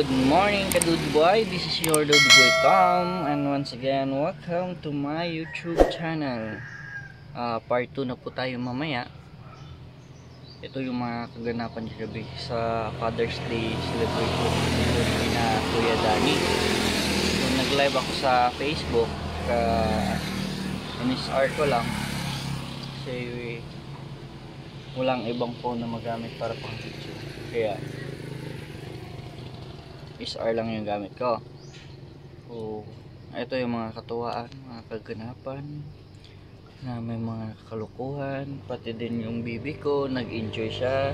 Good morning, Kadude Boy. This is your Dude Boy Tom, and once again, welcome to my YouTube channel. Part 2 na po tayo mamaya. Ito yung mga kaganapan gabi sa Father's Day celebration ni na Kuya Danny. So, nag-live ako sa Facebook, NSR ko lang kasi walang ibang phone na magamit para pang video, kaya SR lang yung gamit ko. So, ito yung mga katuwaan, mga kaganapan na may mga kalukuhan, pati din yung bibi ko nag-enjoy siya,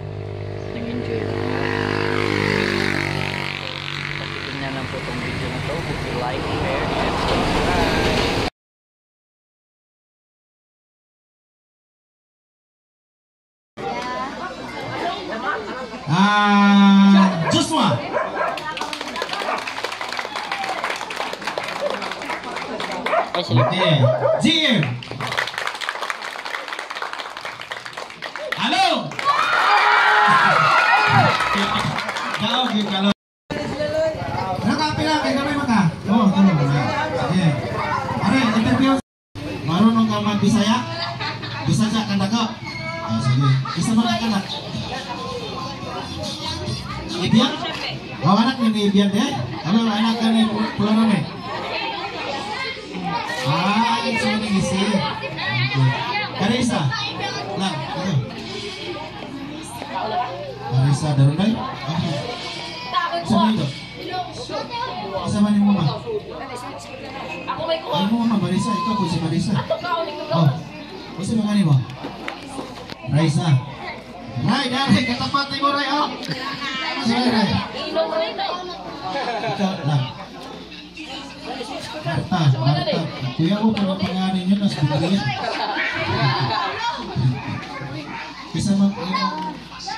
nag-enjoy lahat. Pati tingnan lang po itong video na to. Hope you like, share, and subscribe. Joshua. Okay. GM. Halo. Kalau. Nakapila kay kami maka. Oh, tulo. Yeah. Are interview. Marunong ka mag-Bisaya? Bisaya ka dago. Sige. Isa man ka na. Ibian? Oh, anak ni Ibian deh. Halo, anak ka ni Pulau Rame. Itu cuma ngisi. Karisa. Lah, itu. Karisa darunday. Sama itu. Sama ni mama. Ay mama Marisa, ikaw po si Marisa. Oh. Kasi magani mo? Raisa. Ray, dari katapat mo Ray, oh. Sige Ray. Ikaw lang. Marta. Kuya mo pa ng panganin nyo, nasa bigyan. Kasi mag,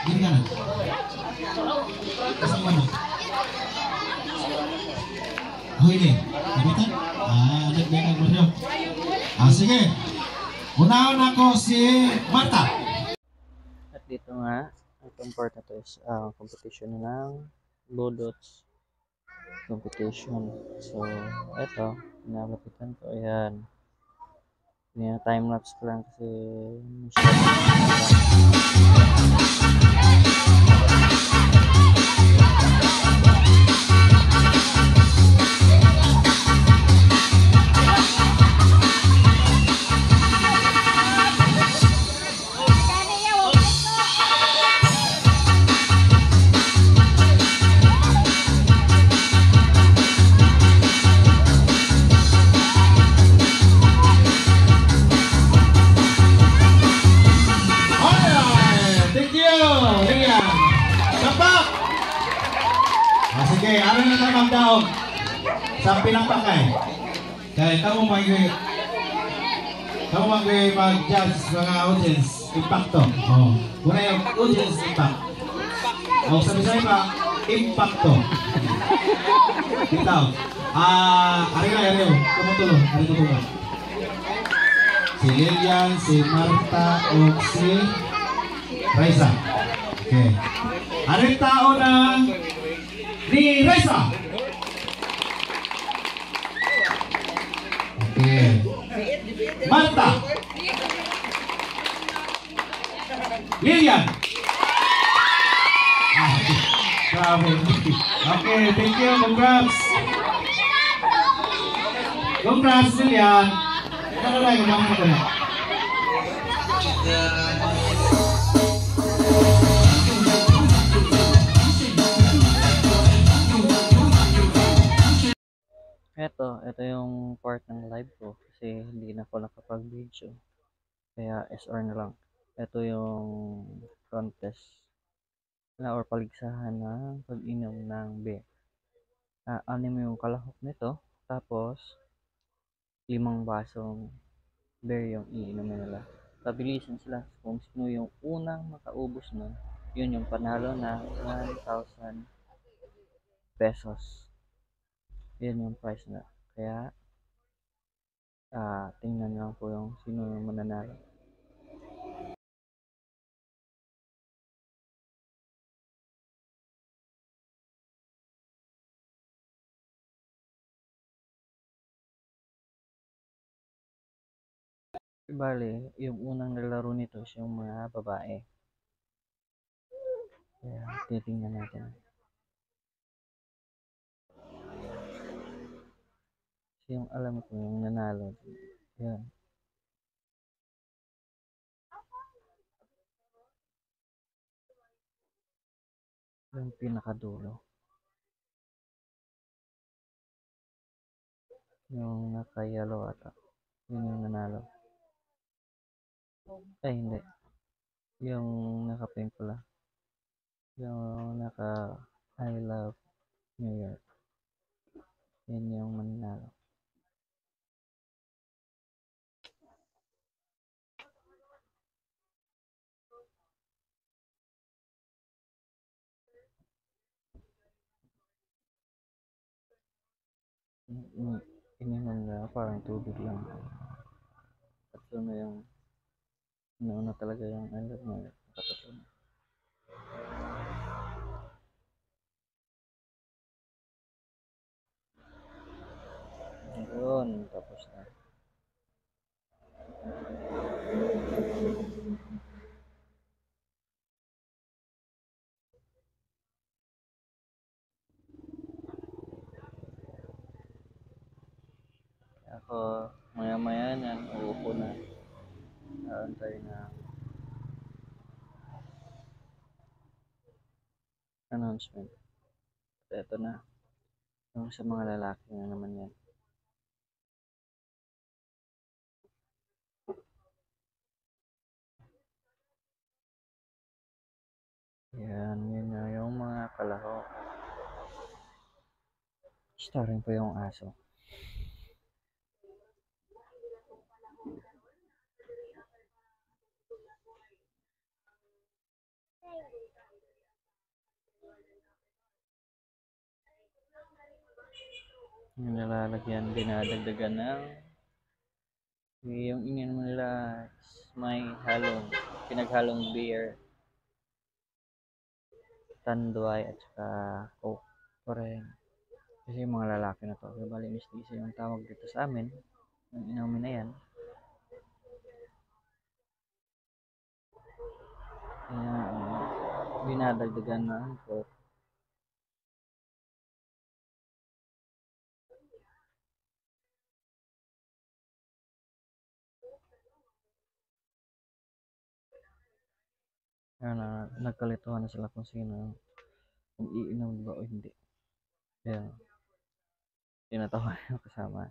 gini ka na? Kasi ano? Oh ini, kapitan? Nagdengan mo siya. Sige. Unaon ako si Marta. At dito nga, itong part na to is competition ng Budots competition. So, ito, pinalapitan ko. Ayan. Time-lapse ko lang kasi sige, ano na tamang daog sa pinangpakay? Kaya kamu mag-judge mga audience impacto. Oh, una yung audience impact. O sabi-sabi pa, impacto. Bitaw. Ariyo. Kumutulong. Si Lilian, si Marta, o si Raisa. Okay. Ano yung tao na ni Raisa? Okay. Marta. Lilian. Okay, thank you. Congrats, Lilian. Ano lang yung mga ko na? Ito yung part ng live ko kasi hindi na ako nakapag-video, kaya SR na lang. Ito yung contest na or paligsahan ng pag-inom ng beer. 6 yung kalahok nito, tapos 5 basong beer yung iinumin nila. Pabilisan sila kung sino yung unang makaubos nun, yun yung panalo na 1,000 pesos. Yun yung price na. Kaya tingnan lang po yung sino yung mananalo. Bale, yung unang nalaro nito is yung mga babae. Kaya titingnan natin. Kasi yung alam ko yung nanalo. Yan. Yung pinakadulo. Yung naka-yellow ata. Yun yung nanalo. Ay, hindi. Yung naka-pink pala. Yung naka-I love New York. Yun yung mananalo. Ininom na parang tubig lang. Tatlo na yung nauna talaga yung I love New York. Nakatatlo na. Ayun, tapos na. Ako, maya-maya yan, uupo na. Aantay na announcement. At eto na. Yung sa mga lalaki na naman yan. Yan, yun na yung mga kalaro. Starring pa yung aso. Yung nalalagyan, dinadagdagan ng yung ininom nila may halong, pinaghalong beer, tanduay at saka coke. Correct. Kasi yung mga lalaki na to, kaya bali mistisa yung tawag dito sa amin, yung inumin na yan. Kaya dinadagdagan ng coke. Kaya na nagkalituhan na sila kung sino kung iinom ba o hindi. Kaya tinatawa yung kasama.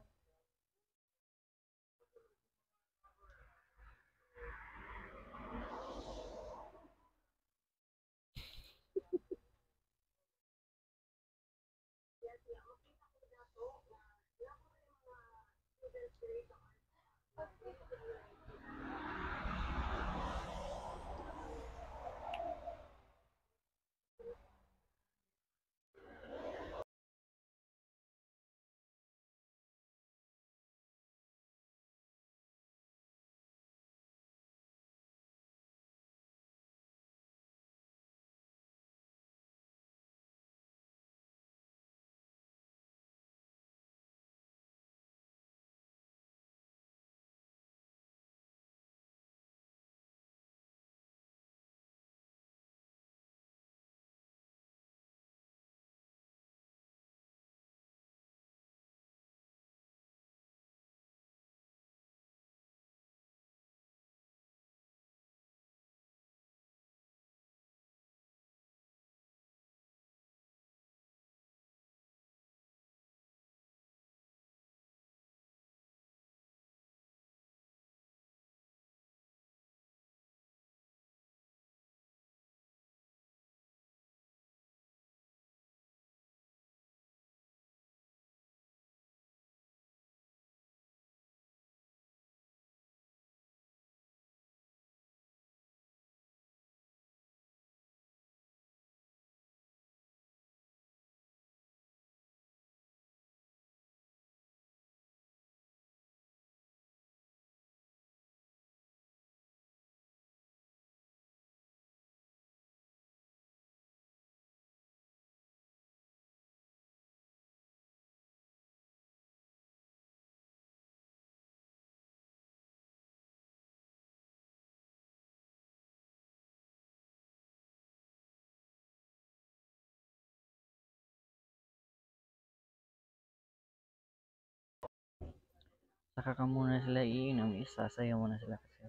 saka ka muna sila iinom, isasayaw mo na sila kasi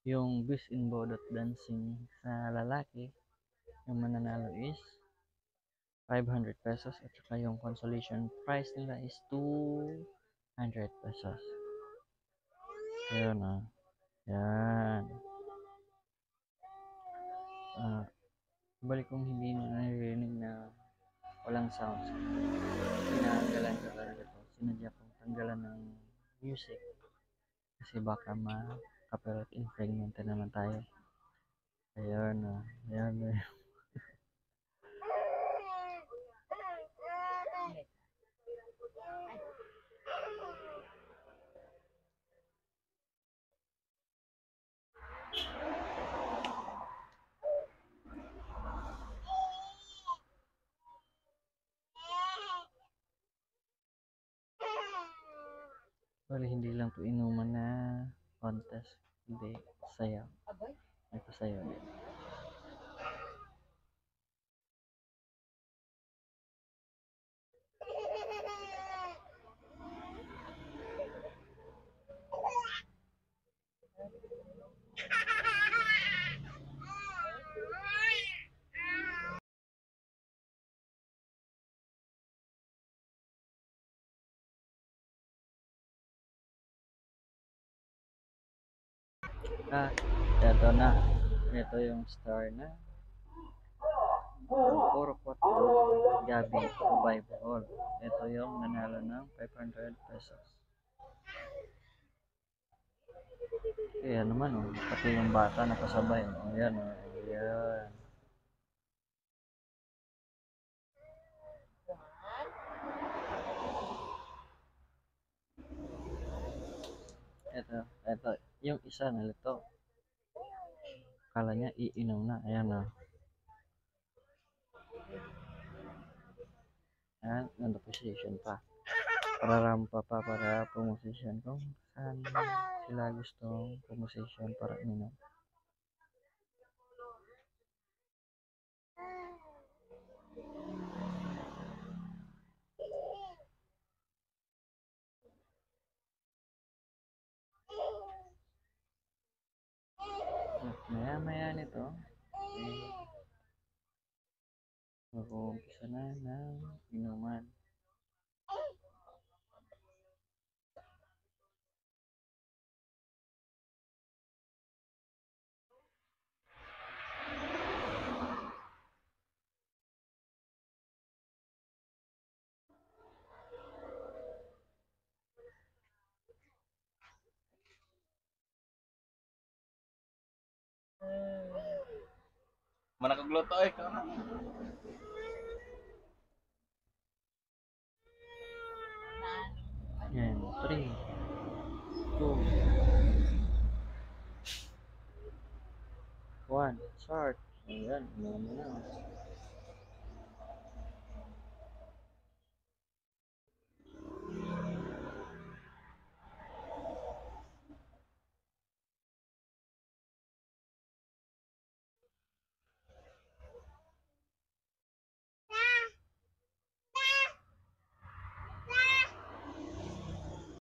yung Bis in Bodot dancing sa lalaki, yung mananalo is 500 pesos at saka yung consolation prize nila is 200 pesos. Ayun ah. Yan. Balik kong hindi naririnig na walang sounds. Tinanggalan ko talaga to. Sinadya kong tanggalan ng music. Kasi baka ma-copyright infringement na naman tayo. Ayun ah. Ayan ah. Bali, hindi lang to inuman na contest. Hindi, sayaw. May pasayaw din. Ito na. Ito yung star na. Puro 4 Gabi Bible. Ito yung nanalo ng 500 pesos. Kaya naman oh, pati yung bata nakasabay. Oh, ayan oh, ayan. Ito, yung isa nalito. Kala niya iinom na. Ayan oh. Ayan, nando-position pa. Pararampa pa para pumosisyon kung saan sila gustong pumosisyon para inom. Maya nito, mag-uumpisa na ng inuman. Manakagluto ka na. Yan, 3, 2, 1, start. Ayan, inuman na.